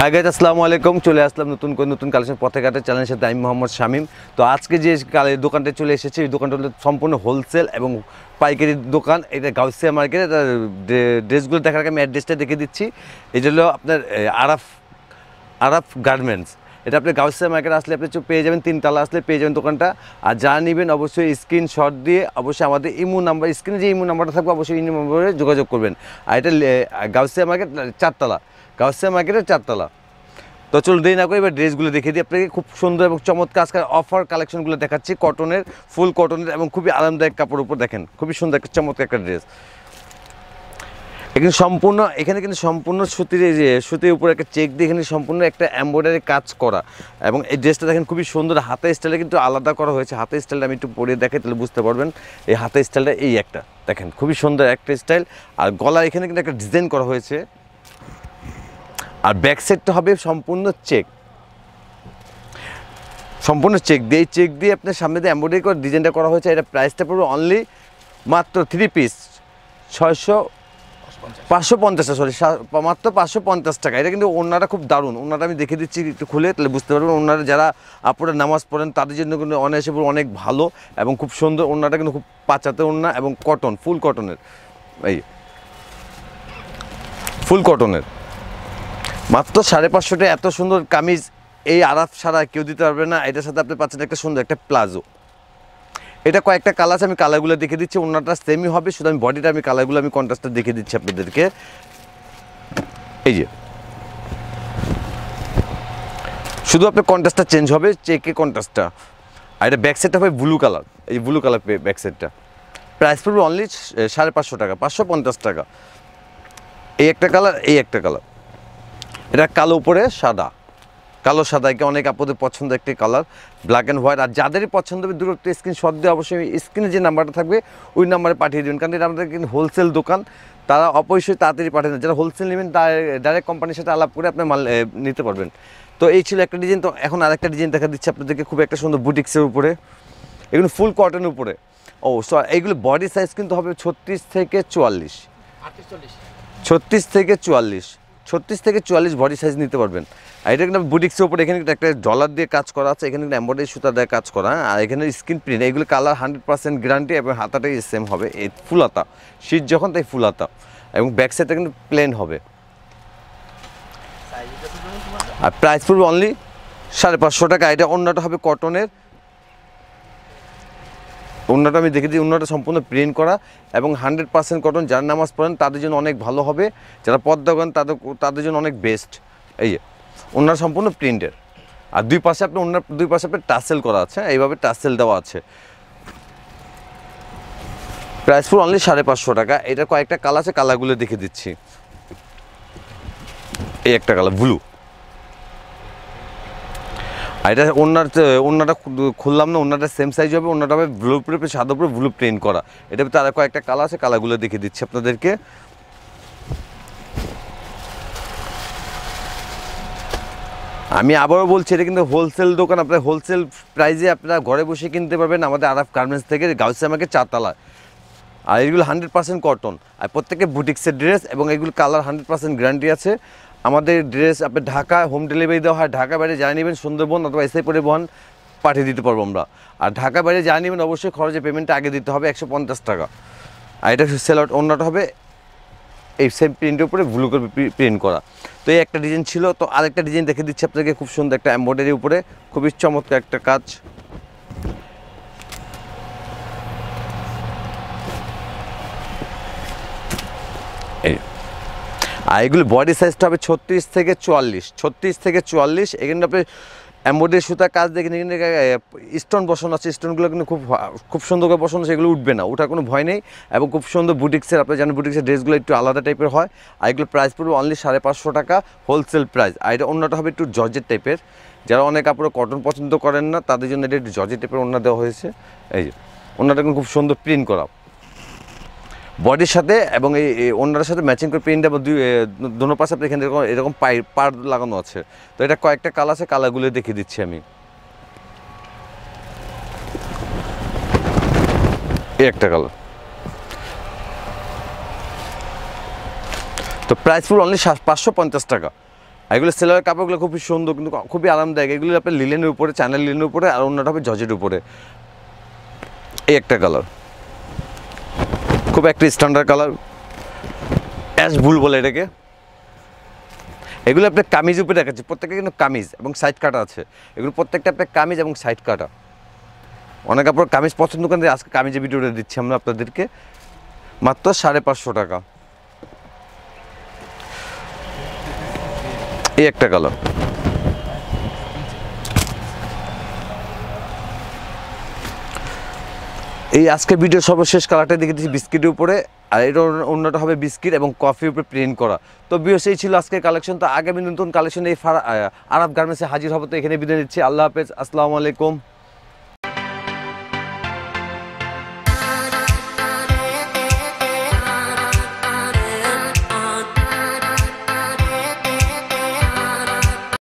Hi guys, আসসালামু আলাইকুম। চলে আসলাম নতুন কালেকশন পথেঘাটের চ্যানেলের সাথে। আমি মোহাম্মদ শামীম। তো আজকে যে দোকানটা চলে এসেছে, এই দোকানটা হলো সম্পূর্ণ হোলসেল এবং পাইকারি দোকান। এটা গাউসিয়া মার্কেটে। ড্রেসগুলো দেখার আগে আমি অ্যাড্রেসটা দেখে দিচ্ছি। এটা হলো আপনার আরাফ গার্মেন্টস। এটা আপনি গাউসিয়া মার্কেট আসলে আপনি পেয়ে যাবেন, 3 তলা আসলে পেয়ে যাবেন দোকানটা। আর যা নেবেন অবশ্যই স্ক্রিনশট দিয়ে অবশ্যই আমাদের ইমো নাম্বার, স্ক্রিনে যে ইমো নাম্বারটা থাকবে অবশ্যই ইমো নাম্বারে যোগাযোগ করবেন। আর এটা গাউসিয়া মার্কেট 4 তলা, গাউসিয়া মার্কেটের 4 তলা। তো চলুন দেরি না করে এবার ড্রেসগুলো দেখিয়ে দিই আপনাকে। খুব সুন্দর এবং চমৎকার আজকের অফার কালেকশনগুলো দেখাচ্ছি, কটনের, ফুল কটনের এবং খুবই আরামদায়ক কাপড়ের উপর। দেখেন খুবই সুন্দর একটা চমৎকার একটা ড্রেস। এখানে কিন্তু সম্পূর্ণ সুতির উপরে একটা চেক দিয়ে এখানে সম্পূর্ণ একটা এমব্রয়ডারি কাজ করা। এবং এই ড্রেসটা দেখেন খুবই সুন্দর, হাতের স্টাইলটা কিন্তু আলাদা করা হয়েছে। হাতের স্টাইলটা আমি একটু পরে দেখাই তাহলে বুঝতে পারবেন। এই হাতের স্টাইলটা এই একটা দেখেন খুবই সুন্দর একটা স্টাইল। আর গলা এখানে কিন্তু একটা ডিজাইন করা হয়েছে। আর ব্যাক সাইডটা হবে সম্পূর্ণ চেক দিয়ে, এই চেক দিয়ে আপনার সামনে দিয়ে এমব্রয়ডারি করে ডিজাইনটা করা হয়েছে। এটা প্রাইসটা পড়বে অনলি মাত্র 3 পিস 550 সরি মাত্র 550 টাকা। এটা কিন্তু ওড়নাটা খুব দারুণ। ওড়নাটা আমি দেখে দিচ্ছি একটু খুলে, তাহলে বুঝতে পারবেন। ওড়নাটা যারা আপনারা নামাজ পড়েন তাদের জন্য কিন্তু অনায়াসে অনেক ভালো এবং খুব সুন্দর। ওড়নাটা কিন্তু খুব পাঁচাতে ওড়না এবং কটন, ফুল কটনের। এই ফুল কটনের মাত্র 550 টাকা। এত সুন্দর কামিজ এই আরাফ ছাড়া কেউ দিতে পারবে না। এটার সাথে আপনি পাচ্ছেন একটা সুন্দর একটা প্লাজো। এটা কয়েকটা কালার আছে, আমি কালারগুলো দেখে দিচ্ছি। ওনাটা সেমই হবে, শুধু আমি বডিটা কালারগুলো কন্ট্রাস্টটা দেখে দিচ্ছি আপনাদেরকে। এই যে শুধু আপনার কন্ট্রাস্টটা চেঞ্জ হবে, চেকে কন্ট্রাস্টটা। আর এটা ব্যাক সাইডটা হবে ব্লু কালার। এই ব্লু কালার ব্যাক সাইডটা প্রাইস পড়বে অনলি 550 টাকা, 550 টাকা। এই একটা কালার, এই একটা কালার। এটা কালো উপরে সাদা, কালো সাদাকে অনেক আপনাদের পছন্দ একটি কালার, ব্ল্যাক অ্যান্ড হোয়াইট। আর যাদেরই পছন্দ হবে দূরত্ব স্ক্রিনশট দিয়ে অবশ্যই স্ক্রিনে যে নাম্বারটা থাকবে ওই নাম্বারে পাঠিয়ে দেবেন। কারণ এটা আমাদের কিন্তু হোলসেল দোকান, তারা অবশ্যই তাড়াতাড়ি পাঠিয়ে দেন। যারা হোলসেল নেবেন ডাইরেক্ট কোম্পানির সাথে আলাপ করে আপনি মাল নিতে পারবেন। তো এই ছিল একটা ডিজাইন। তো এখন আরেকটা ডিজাইন দেখা দিচ্ছে আপনাদেরকে, খুব একটা সুন্দর বুটিক্সের উপরে, এগুলো ফুল কটনের উপরে। এইগুলো বডি সাইজ কিন্তু হবে 36 থেকে 44, 36 থেকে 44 বডি সাইজ নিতে পারবেন। আর এটা কিন্তু বুটিক্সের উপরে, এখানে একটা ডলার দিয়ে কাজ করা আছে, এখানে কিন্তু এমব্রয়ডারি সুতা দিয়ে কাজ করা। আর এখানে স্ক্রিন প্রিন্ট, এইগুলো কালার 100% গ্যারান্টি এবং হাতাটাই সেম হবে। এই ফুল হাতা, শীত যখন তাই ফুল হাতা, এবং ব্যাক সাইডটা কিন্তু প্লেন হবে। আর প্রাইস পড়বে অনলি 550 টাকা। এটা ওড়নাটা হবে কটনের। ওড়নাটা আমি দেখে দিই, ওড়নাটা সম্পূর্ণ প্রিন্ট করা এবং 100% কটন। যারা নামাজ পড়েন তাদের জন্য অনেক ভালো হবে, যারা পর্দা করেন তাদের জন্য অনেক বেস্ট। এই ওড়নাটা সম্পূর্ণ প্রিন্টের। আর দুই পাশে আপনি ওড়নার দুই পাশে আপনি টাসেল করা আছে, এইভাবে টাসেল দেওয়া আছে। প্রাইস পুরো অনলি 550 টাকা। এটা কয়েকটা কালার আছে, কালারগুলো দেখে দিচ্ছি। এই একটা কালার ব্লু। আর এটা ওড়নাটা খুললাম না, ওড়নাটা সেম সাইজ হবে। ওড়নাটা হবে ব্লু উপরে সাদা উপরে ব্লু প্রিন্ট করা। এটা তার কয়েকটা কালার আছে, কালারগুলো দেখে দিচ্ছি আপনাদেরকে। আমি আবারও বলছি, এটা কিন্তু হোলসেল দোকান। আপনার হোলসেল প্রাইসে আপনারা ঘরে বসে কিনতে পারবেন আমাদের আরাফ গার্মেন্টস থেকে, গাউসিয়া মার্কেট 4 তলায়। আর এগুলো 100% কটন, আর প্রত্যেকে বুটিক্সের ড্রেস এবং এগুলো কালার 100% গ্যারান্টি আছে। আমাদের ড্রেস আপনি ঢাকা হোম ডেলিভারি দেওয়া হয়। ঢাকা বাইরে যা নেবেন সুন্দরবন অথবা এসআই পরিবহন পাঠিয়ে দিতে পারবো আমরা। আর ঢাকা বাইরে যা নেবেন অবশ্যই খরচে পেমেন্টটা আগে দিতে হবে 150 টাকা। আর এটা সেল আউট ওড়নাটা হবে এই সেম প্রিন্টের উপরে ব্লু করে প্রিন্ট করা। তো এই একটা ডিজাইন ছিল। তো আরেকটা ডিজাইন দেখে দিচ্ছি আপনাকে, খুব সুন্দর একটা এমব্রয়ডারির উপরে, খুবই চমৎকার একটা কাজ। এই আর এগুলো বডি সাইজটা হবে 36 থেকে 44। এখানে আপনি এমব্রয়ডারি সুতা কাজ দেখেন, এখানে স্টোন বসানো আছে। স্টোনগুলো কিন্তু খুব সুন্দর করে বসানো আছে, এগুলো উঠবে না, ওঠার কোনো ভয় নেই। এবং খুব সুন্দর বুটিক্সের, আপনি জানেন বুটিক্সের ড্রেসগুলো একটু আলাদা টাইপের হয়। আর এগুলো প্রাইস পড়বে অনলি 550 টাকা হোলসেল প্রাইস। আর এটা ওড়নাটা হবে একটু জর্জেট টাইপের। যারা অনেক আপনারা কটন পছন্দ করেন না তাদের জন্য এটা একটু জর্জেট টাইপের ওড়না দেওয়া হয়েছে। এই যে ওড়নাটা কিন্তু খুব সুন্দর প্রিন্ট করা বডির সাথে, এবং এই ওড়নাটার সাথে ম্যাচিং করে প্রিন্ট এবং দুনো পাশে আপনি এখানে এরকম পার লাগানো আছে। তো এটা কয়েকটা কালার আছে, কালারগুলো দেখিয়ে দিচ্ছি আমি। এই একটা কালার। তো প্রাইস ফুল অনলি 550 টাকা। এগুলো সেলোয়ার কাপড়গুলো খুবই সুন্দর কিন্তু খুবই আরামদায়ক। এগুলো আপনার লিলেনের উপরে, চায়না লিলেনের উপরে, আর অন্যটা হবে জর্জেটের উপরে। এই একটা কালার, খুব একটা স্ট্যান্ডার্ড কালার, অ্যাশ বুল বলে এটাকে। এগুলো আপনার কামিজ উপরে দেখাচ্ছে, প্রত্যেকটা কিন্তু কামিজ এবং সাইড কাটা আছে। এগুলো প্রত্যেকটা আপনার কামিজ এবং সাইড কাটা। অনেক আপনার কামিজ পছন্দ করেন, আজকে কামিজের ভিডিওটা দিচ্ছি আমরা আপনাদেরকে মাত্র 550 টাকা। এই একটা কালার, এই আজকে ভিডিও সর্বশেষ কালারটা দেখে দিচ্ছি বিস্কিটের উপরে, আর এটা অন্যটা হবে বিস্কিট এবং কফির উপরে প্রিন্ট করা। তো ভিউয়ার্স, এই ছিল আজকের কালেকশন। তো আগামী নতুন কালেকশন এই আরাফ গার্মেন্টসে হাজির হবো। তো এখানে বিদায় নিচ্ছি, আল্লাহ হাফেজ, আসসালামু আলাইকুম।